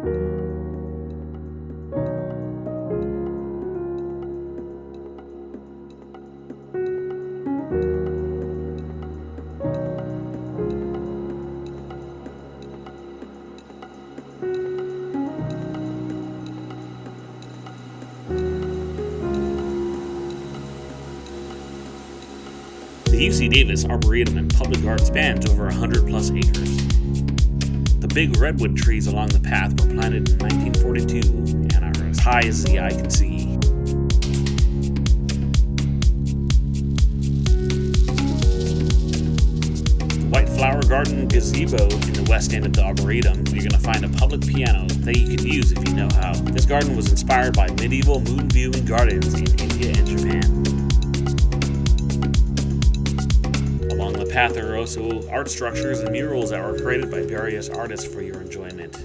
The UC Davis Arboretum and Public Garden spans over 100 plus acres. The big redwood trees along the path were planted in 1942 and are as high as the eye can see. The White Flower Garden gazebo in the west end of the Arboretum, you're going to find a public piano that you can use if you know how. This garden was inspired by medieval moon viewing gardens in India and Japan. Along the path there are also art structures and murals that were created by various artists for your enjoyment.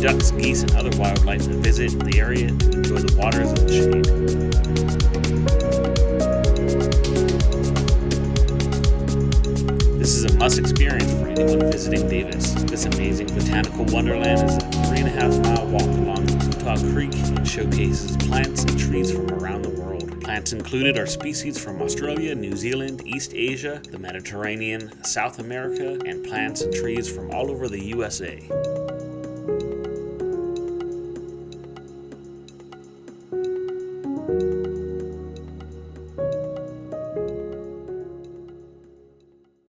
Ducks, geese, and other wildlife that visit the area to enjoy the waters and the shade. This is a must experience for anyone visiting Davis. This amazing botanical wonderland is a 3.5-mile walk along Putah Creek and showcases plants and trees from around the world. Plants included are species from Australia, New Zealand, East Asia, the Mediterranean, South America, and plants and trees from all over the USA.